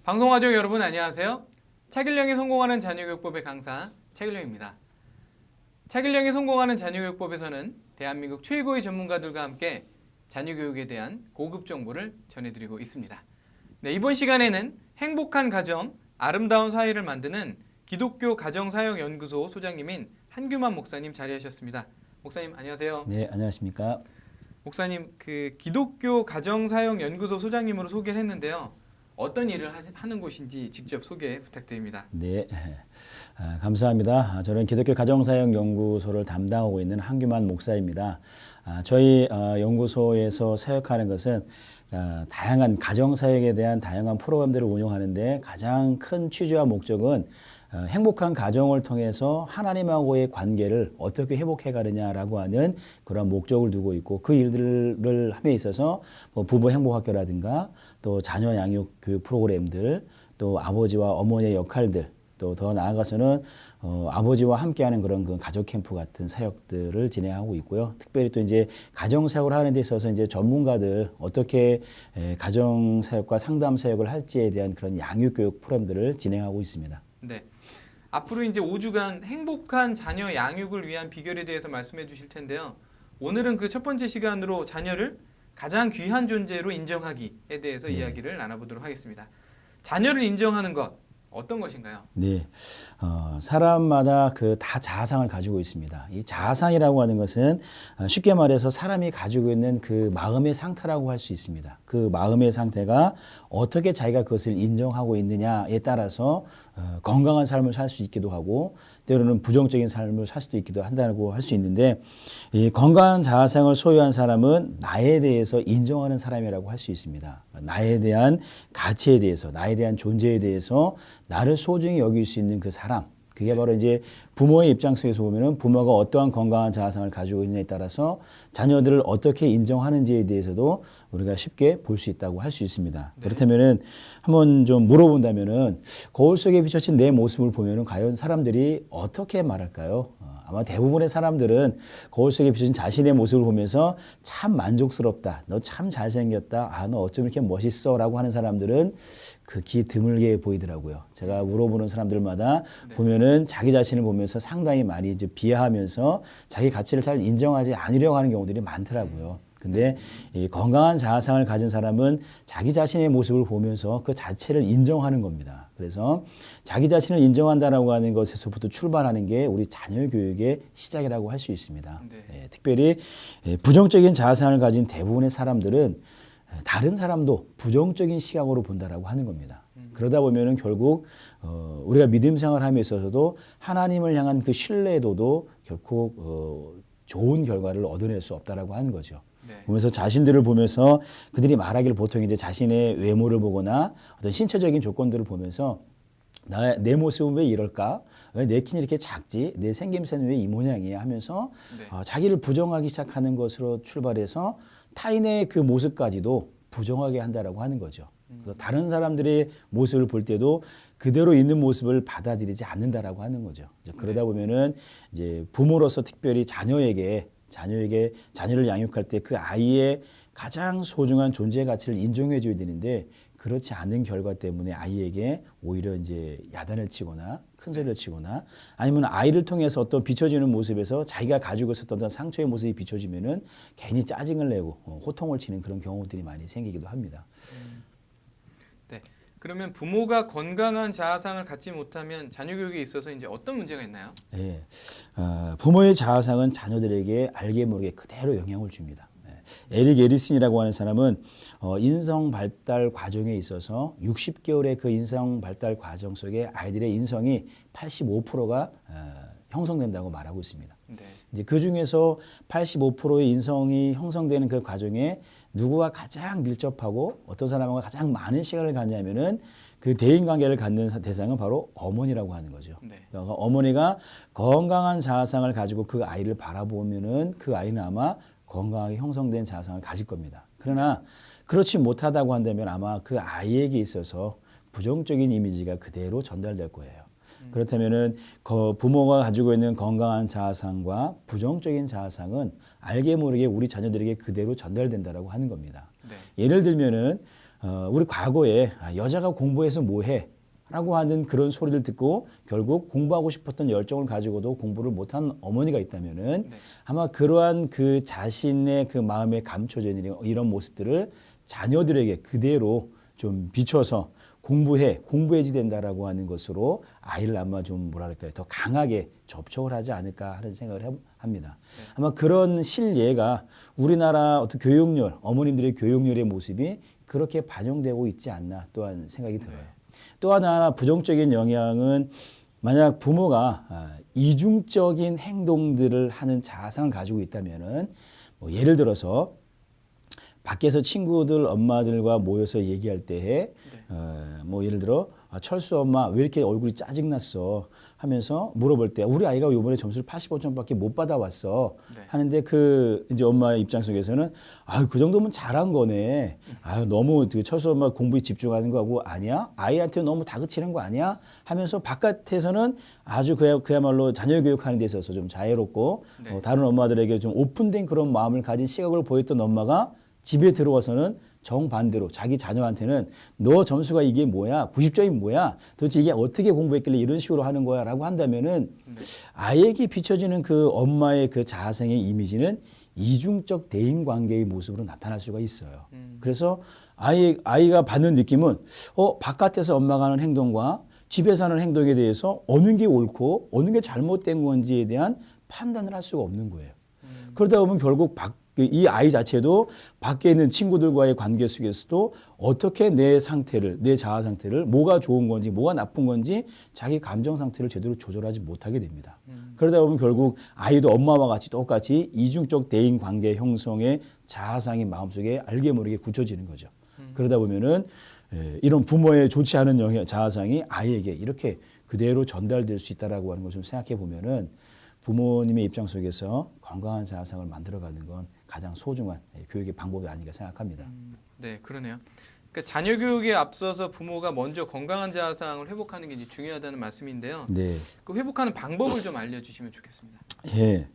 방송가족 여러분 안녕하세요. 차길령이 성공하는 자녀교육법의 강사 차길령입니다. 차길령이 성공하는 자녀교육법에서는 대한민국 최고의 전문가들과 함께 자녀교육에 대한 고급 정보를 전해드리고 있습니다. 네, 이번 시간에는 행복한 가정, 아름다운 사회를 만드는 기독교 가정사역연구소 소장님인 한규만 목사님 자리하셨습니다. 목사님 안녕하세요. 네, 안녕하십니까. 목사님, 기독교 가정사역연구소 소장님으로 소개를 했는데요. 어떤 일을 하는 곳인지 직접 소개 부탁드립니다. 네, 감사합니다. 저는 기독교 가정사역연구소를 담당하고 있는 한규만 목사입니다. 저희 연구소에서 사역하는 것은 다양한 가정사역에 대한 다양한 프로그램들을 운영하는데 가장 큰 취지와 목적은 행복한 가정을 통해서 하나님하고의 관계를 어떻게 회복해 가느냐라고 하는 그런 목적을 두고 있고, 그 일들을 함에 있어서 부부 행복학교라든가 또 자녀 양육 교육 프로그램들, 또 아버지와 어머니의 역할들, 또 더 나아가서는 아버지와 함께하는 그런 그 가족 캠프 같은 사역들을 진행하고 있고요. 특별히 또 이제 가정 사역을 하는 데 있어서 이제 전문가들 어떻게 가정 사역과 상담 사역을 할지에 대한 그런 양육 교육 프로그램들을 진행하고 있습니다. 네. 앞으로 이제 5주간 행복한 자녀 양육을 위한 비결에 대해서 말씀해 주실 텐데요. 오늘은 그 첫 번째 시간으로 자녀를 가장 귀한 존재로 인정하기에 대해서 이야기를 나눠보도록 하겠습니다. 자녀를 인정하는 것, 어떤 것인가요? 네, 사람마다 다 자아상을 가지고 있습니다. 이 자아상이라고 하는 것은 쉽게 말해서 사람이 가지고 있는 그 마음의 상태라고 할 수 있습니다. 그 마음의 상태가 어떻게 자기가 그것을 인정하고 있느냐에 따라서 건강한 삶을 살 수 있기도 하고, 때로는 부정적인 삶을 살 수도 있기도 한다고 할 수 있는데, 이 건강한 자아상을 소유한 사람은 나에 대해서 인정하는 사람이라고 할 수 있습니다. 나에 대한 가치에 대해서, 나에 대한 존재에 대해서 나를 소중히 여길 수 있는 그 사람, 그게 바로 이제 부모의 입장 속에서 보면은 부모가 어떠한 건강한 자아상을 가지고 있느냐에 따라서 자녀들을 어떻게 인정하는지에 대해서도 우리가 쉽게 볼 수 있다고 할 수 있습니다. 네. 그렇다면은 한번 좀 물어본다면은 거울 속에 비춰진 내 모습을 보면은 과연 사람들이 어떻게 말할까요? 아마 대부분의 사람들은 거울 속에 비춰진 자신의 모습을 보면서 참 만족스럽다, 너 참 잘생겼다, 너 어쩜 이렇게 멋있어 라고 하는 사람들은 극히 드물게 보이더라고요. 제가 물어보는 사람들마다 보면은 자기 자신을 보면서 상당히 많이 이제 비하하면서 자기 가치를 잘 인정하지 않으려고 하는 경우들이 많더라고요. 근데 이 건강한 자아상을 가진 사람은 자기 자신의 모습을 보면서 그 자체를 인정하는 겁니다. 그래서 자기 자신을 인정한다라고 하는 것에서부터 출발하는 게 우리 자녀 교육의 시작이라고 할 수 있습니다. 네. 특별히 부정적인 자아상을 가진 대부분의 사람들은 다른 사람도 부정적인 시각으로 본다라고 하는 겁니다. 그러다 보면은 결국 우리가 믿음 생활함에 있어서도 하나님을 향한 그 신뢰도도 결코 좋은 결과를 얻어낼 수 없다라고 하는 거죠. 네. 보면서 자신들을 보면서 그들이 말하기를 보통 이제 자신의 외모를 보거나 어떤 신체적인 조건들을 보면서 내 모습은 왜 이럴까? 왜 내 키는 이렇게 작지? 내 생김새는 왜 이 모양이야? 하면서 자기를 부정하기 시작하는 것으로 출발해서 타인의 그 모습까지도 부정하게 한다라고 하는 거죠. 그래서 다른 사람들의 모습을 볼 때도 그대로 있는 모습을 받아들이지 않는다라고 하는 거죠. 그러다 보면은 이제 부모로서 특별히 자녀를 양육할 때 그 아이의 가장 소중한 존재 가치를 인정해 줘야 되는데, 그렇지 않은 결과 때문에 아이에게 오히려 이제 야단을 치거나 큰 소리를 치거나, 아니면 아이를 통해서 어떤 비춰지는 모습에서 자기가 가지고 있었던 어떤 상처의 모습이 비춰지면은 괜히 짜증을 내고 호통을 치는 그런 경우들이 많이 생기기도 합니다. 네. 그러면 부모가 건강한 자아상을 갖지 못하면 자녀 교육에 있어서 이제 어떤 문제가 있나요? 네. 부모의 자아상은 자녀들에게 알게 모르게 그대로 영향을 줍니다. 에릭 에리슨이라고 하는 사람은 인성 발달 과정에 있어서 60개월의 그 인성 발달 과정 속에 아이들의 인성이 85%가 형성된다고 말하고 있습니다. 네. 이제 그 중에서 85%의 인성이 형성되는 그 과정에 누구와 가장 밀접하고 어떤 사람과 가장 많은 시간을 갖냐면은 그 대인 관계를 갖는 대상은 바로 어머니라고 하는 거죠. 네. 그러니까 어머니가 건강한 자아상을 가지고 그 아이를 바라보면은 그 아이는 아마 건강하게 형성된 자아상을 가질 겁니다. 그러나 그렇지 못하다고 한다면 아마 그 아이에게 있어서 부정적인 이미지가 그대로 전달될 거예요. 그렇다면은 부모가 가지고 있는 건강한 자아상과 부정적인 자아상은 알게 모르게 우리 자녀들에게 그대로 전달된다라고 하는 겁니다. 네. 예를 들면은 우리 과거에 여자가 공부해서 뭐해? 라고 하는 그런 소리를 듣고 결국 공부하고 싶었던 열정을 가지고도 공부를 못한 어머니가 있다면은 아마 그러한 그 자신의 그 마음에 감춰져 있는 이런 모습들을 자녀들에게 그대로 좀 비춰서 공부해야지 된다라고 하는 것으로 아이를 아마 좀 뭐랄까요 더 강하게 접촉을 하지 않을까 하는 생각을 합니다. 아마 그런 실예가 우리나라 어떤 교육열, 어머님들의 교육열의 모습이 그렇게 반영되고 있지 않나 또한 생각이 들어요. 또 하나 부정적인 영향은 만약 부모가 이중적인 행동들을 하는 자아상을 가지고 있다면은 뭐 예를 들어서 밖에서 친구들 엄마들과 모여서 얘기할 때에 뭐 예를 들어 철수 엄마 왜 이렇게 얼굴이 짜증났어 하면서 물어볼 때 우리 아이가 이번에 점수를 85점밖에 못 받아왔어 하는데 그 이제 엄마의 입장 속에서는 아유 그 정도면 잘한 거네. 아유 너무 그 철수 엄마 공부에 집중하는 거하고 아니야? 아이한테 너무 다그치는 거 아니야? 하면서 바깥에서는 아주 그야말로 자녀 교육하는 데 있어서 좀 자유롭고 다른 엄마들에게 좀 오픈된 그런 마음을 가진 시각을 보였던 엄마가 집에 들어와서는 정반대로 자기 자녀한테는 너 점수가 이게 뭐야? 90점이 뭐야? 도대체 이게 어떻게 공부했길래 이런 식으로 하는 거야? 라고 한다면은 아이에게 비춰지는 그 엄마의 그 자아상의 이미지는 이중적 대인 관계의 모습으로 나타날 수가 있어요. 그래서 아이가 받는 느낌은 바깥에서 엄마가 하는 행동과 집에서 하는 행동에 대해서 어느 게 옳고 어느 게 잘못된 건지에 대한 판단을 할 수가 없는 거예요. 그러다 보면 결국 이 아이 자체도 밖에 있는 친구들과의 관계 속에서도 어떻게 내 상태를, 내 자아 상태를 뭐가 좋은 건지 뭐가 나쁜 건지 자기 감정 상태를 제대로 조절하지 못하게 됩니다. 그러다 보면 결국 아이도 엄마와 같이 똑같이 이중적 대인 관계 형성의 자아상이 마음속에 알게 모르게 굳혀지는 거죠. 그러다 보면은 이런 부모의 좋지 않은 자아상이 아이에게 이렇게 그대로 전달될 수 있다라고 하는 걸 좀 생각해 보면은 부모님의 입장 속에서 건강한 자아상을 만들어가는 건 가장 소중한 교육의 방법이 아닌가 생각합니다. 네, 그러네요. 그러니까 자녀 교육에 앞서서 부모가 먼저 건강한 자아상을 회복하는 게 이제 중요하다는 말씀인데요. 네. 그 회복하는 방법을 좀 알려주시면 좋겠습니다. 예,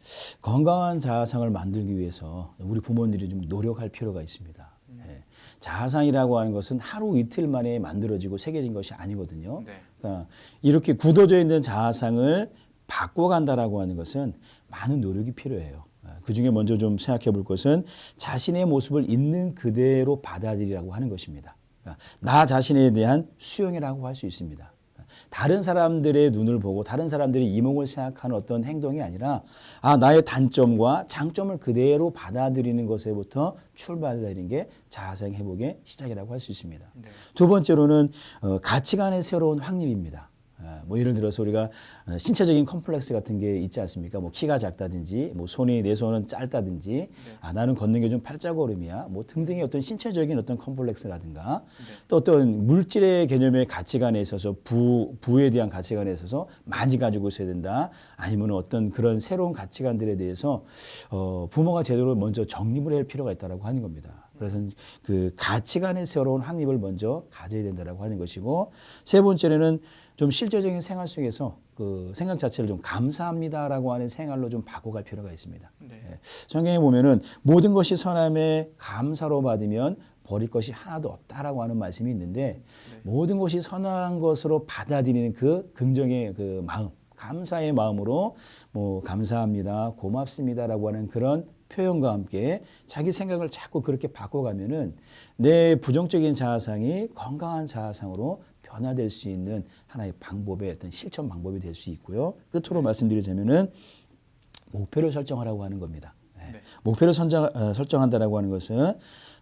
건강한 자아상을 만들기 위해서 우리 부모님들이 좀 노력할 필요가 있습니다. 예, 자아상이라고 하는 것은 하루 이틀 만에 만들어지고 새겨진 것이 아니거든요. 네. 그러니까 이렇게 굳어져 있는 자아상을 바꿔간다라고 하는 것은 많은 노력이 필요해요. 그중에 먼저 좀 생각해 볼 것은 자신의 모습을 있는 그대로 받아들이라고 하는 것입니다. 그러니까 나 자신에 대한 수용이라고 할 수 있습니다. 다른 사람들의 눈을 보고 다른 사람들의 이목을 생각하는 어떤 행동이 아니라 나의 단점과 장점을 그대로 받아들이는 것에부터 출발되는 게 자아상 회복의 시작이라고 할 수 있습니다. 네. 두 번째로는 가치관의 새로운 확립입니다. 뭐 예를 들어서 우리가 신체적인 컴플렉스 같은 게 있지 않습니까? 뭐 키가 작다든지, 뭐 내 손은 짧다든지, 나는 걷는 게 좀 팔자걸음이야, 뭐 등등의 어떤 신체적인 어떤 컴플렉스라든가, 또 어떤 물질의 개념의 가치관에 있어서 부에 대한 가치관에 있어서 많이 가지고 있어야 된다. 아니면 어떤 그런 새로운 가치관들에 대해서 부모가 제대로 먼저 정립을 할 필요가 있다라고 하는 겁니다. 그래서 그 가치관의 새로운 확립을 먼저 가져야 된다라고 하는 것이고, 세 번째는 좀 실제적인 생활 속에서 그 생각 자체를 좀 감사합니다라고 하는 생활로 좀 바꿔갈 필요가 있습니다. 네. 성경에 보면은 모든 것이 선함에 감사로 받으면 버릴 것이 하나도 없다라고 하는 말씀이 있는데 모든 것이 선한 것으로 받아들이는 그 긍정의 그 마음, 감사의 마음으로 뭐 감사합니다, 고맙습니다라고 하는 그런 표현과 함께 자기 생각을 자꾸 그렇게 바꿔가면은 내 부정적인 자아상이 건강한 자아상으로 변화될 수 있는 하나의 방법의 어떤 실천 방법이 될 수 있고요. 끝으로 말씀드리자면은 목표를 설정하라고 하는 겁니다. 네. 목표를 설정한다라고 하는 것은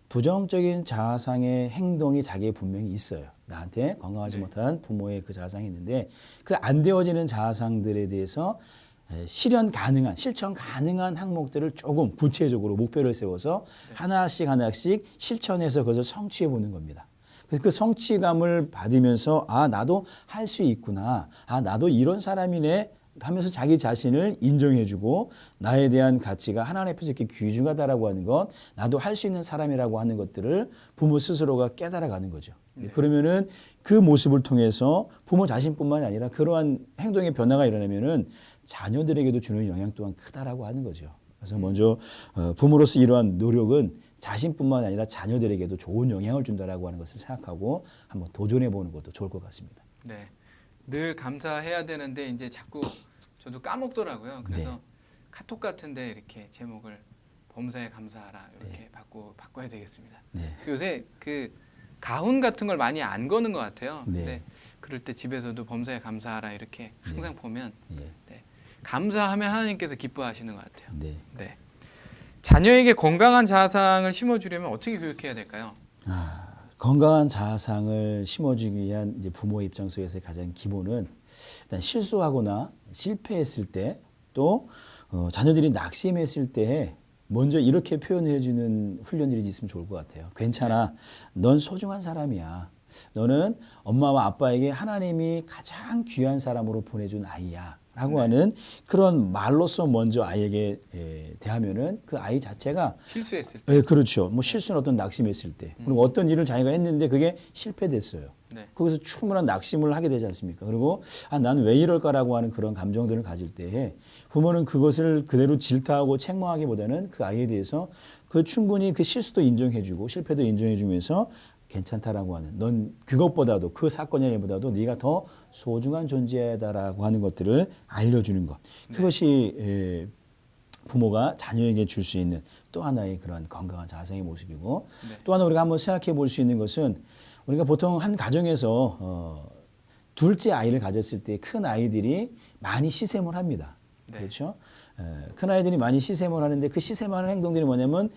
부정적인 자아상의 행동이 자기에 분명히 있어요. 나한테 건강하지 못한 부모의 그 자아상이 있는데 그 안 되어지는 자아상들에 대해서 실천 가능한 항목들을 조금 구체적으로 목표를 세워서 하나씩 실천해서 그것을 성취해 보는 겁니다. 그 성취감을 받으면서 나도 할 수 있구나. 나도 이런 사람이네 하면서 자기 자신을 인정해주고 나에 대한 가치가 하나님 앞에서 이렇게 귀중하다라고 하는 것, 나도 할 수 있는 사람이라고 하는 것들을 부모 스스로가 깨달아가는 거죠. 그러면은 그 모습을 통해서 부모 자신뿐만 아니라 그러한 행동의 변화가 일어나면은 자녀들에게도 주는 영향 또한 크다라고 하는 거죠. 그래서 먼저 부모로서 이러한 노력은 자신뿐만 아니라 자녀들에게도 좋은 영향을 준다라고 하는 것을 생각하고 한번 도전해 보는 것도 좋을 것 같습니다. 네. 늘 감사해야 되는데 이제 자꾸 저도 까먹더라고요. 그래서 네. 카톡 같은데 이렇게 제목을 범사에 감사하라 이렇게 바꿔야 되겠습니다. 네. 요새 그 가훈 같은 걸 많이 안 거는 것 같아요. 네. 근데 그럴 때 집에서도 범사에 감사하라 이렇게 항상 보면 예. 감사하면 하나님께서 기뻐하시는 것 같아요. 네. 네. 자녀에게 건강한 자아상을 심어주려면 어떻게 교육해야 될까요? 건강한 자아상을 심어주기 위한 이제 부모의 입장 속에서의 가장 기본은 일단 실수하거나 실패했을 때 또 자녀들이 낙심했을 때 먼저 이렇게 표현해주는 훈련들이 있으면 좋을 것 같아요. 괜찮아. 넌 소중한 사람이야. 너는 엄마와 아빠에게 하나님이 가장 귀한 사람으로 보내준 아이야. 라고 하는 그런 말로써 먼저 아이에게 대하면은 그 아이 자체가 실수했을 때. 네, 그렇죠. 뭐 실수는 어떤 낙심했을 때 그리고 어떤 일을 자기가 했는데 그게 실패됐어요. 네. 거기서 충분한 낙심을 하게 되지 않습니까? 그리고 난 왜 이럴까라고 하는 그런 감정들을 가질 때에 부모는 그것을 그대로 질타하고 책망하기보다는 그 아이에 대해서 그 충분히 그 실수도 인정해주고 실패도 인정해주면서 괜찮다라고 하는 넌 그것보다도 그 사건이나 일보다도 네가 더 소중한 존재다라고 하는 것들을 알려주는 것. 그것이 부모가 자녀에게 줄 수 있는 또 하나의 그런 건강한 자아상의 모습이고 또 하나 우리가 한번 생각해 볼 수 있는 것은 우리가 보통 한 가정에서 둘째 아이를 가졌을 때 큰 아이들이 많이 시샘을 합니다. 그렇죠? 큰 아이들이 많이 시샘을 하는데 그 시샘하는 행동들이 뭐냐면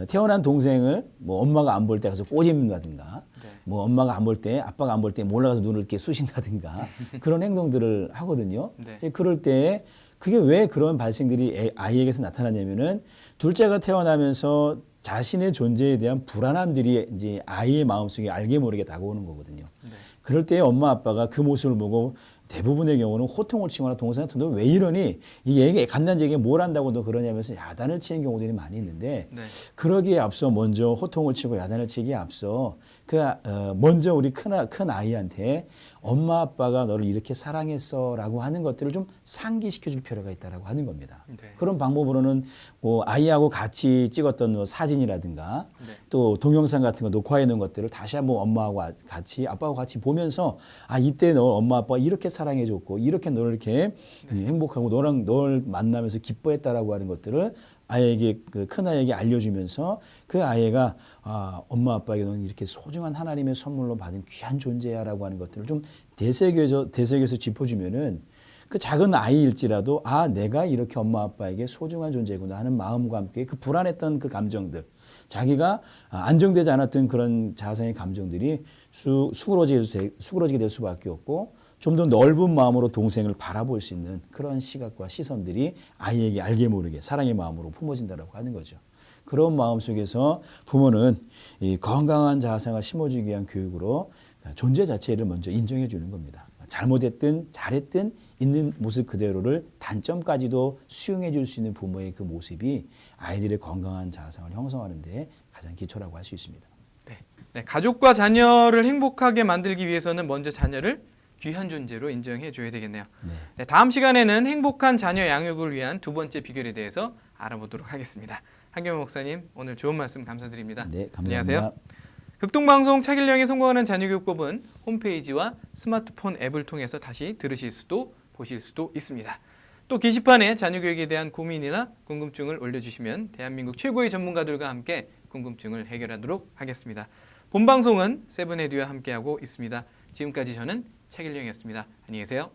태어난 동생을 뭐 엄마가 안 볼 때 가서 꼬집는다든가 뭐 엄마가 안 볼 때 아빠가 안 볼 때 몰라가서 눈을 이렇게 쑤신다든가 그런 행동들을 하거든요. 이제 그럴 때 그게 왜 그런 발생들이 아이에게서 나타나냐면은 둘째가 태어나면서 자신의 존재에 대한 불안함들이 이제 아이의 마음속에 알게 모르게 다가오는 거거든요. 그럴 때 엄마 아빠가 그 모습을 보고 대부분의 경우는 호통을 치거나 동생한테 너 왜 이러니? 이 얘기 간단하게 뭘 한다고 너 그러냐면서 야단을 치는 경우들이 많이 있는데 그러기에 앞서 먼저 호통을 치고 야단을 치기에 앞서 먼저 우리 큰 아이한테 엄마 아빠가 너를 이렇게 사랑했어라고 하는 것들을 좀 상기시켜줄 필요가 있다라고 하는 겁니다. 그런 방법으로는 뭐 아이하고 같이 찍었던 뭐 사진이라든가 또 동영상 같은 거 녹화해 놓은 것들을 다시 한번 엄마하고 같이 아빠하고 같이 보면서 이때 너 엄마 아빠가 이렇게 사랑해줬고 이렇게 너를 이렇게 행복하고 널 만나면서 기뻐했다라고 하는 것들을 아이에게 큰 아이에게 알려주면서 그 아이가 엄마 아빠에게 너는 이렇게 소중한 하나님의 선물로 받은 귀한 존재야라고 하는 것들을 좀 되새겨서 짚어주면은 그 작은 아이일지라도 내가 이렇게 엄마 아빠에게 소중한 존재구나 하는 마음과 함께 그 불안했던 그 감정들 자기가 안정되지 않았던 그런 자아상의 감정들이 수그러지게 될 수밖에 없고 좀 더 넓은 마음으로 동생을 바라볼 수 있는 그런 시각과 시선들이 아이에게 알게 모르게 사랑의 마음으로 품어진다고 하는 거죠. 그런 마음 속에서 부모는 이 건강한 자아상을 심어주기 위한 교육으로 존재 자체를 먼저 인정해 주는 겁니다. 잘못했든 잘했든 있는 모습 그대로를 단점까지도 수용해 줄 수 있는 부모의 그 모습이 아이들의 건강한 자아상을 형성하는 데 가장 기초라고 할 수 있습니다. 네, 가족과 자녀를 행복하게 만들기 위해서는 먼저 자녀를 귀한 존재로 인정해 줘야 되겠네요. 네, 다음 시간에는 행복한 자녀 양육을 위한 두 번째 비결에 대해서 알아보도록 하겠습니다. 한경호 목사님 오늘 좋은 말씀 감사드립니다. 네, 감사합니다. 안녕하세요. 극동방송 차길령이 성공하는 자녀교육법은 홈페이지와 스마트폰 앱을 통해서 다시 들으실 수도 보실 수도 있습니다. 또 게시판에 자녀교육에 대한 고민이나 궁금증을 올려주시면 대한민국 최고의 전문가들과 함께 궁금증을 해결하도록 하겠습니다. 본방송은 세븐에듀와 함께하고 있습니다. 지금까지 저는 차길령이었습니다. 안녕히 계세요.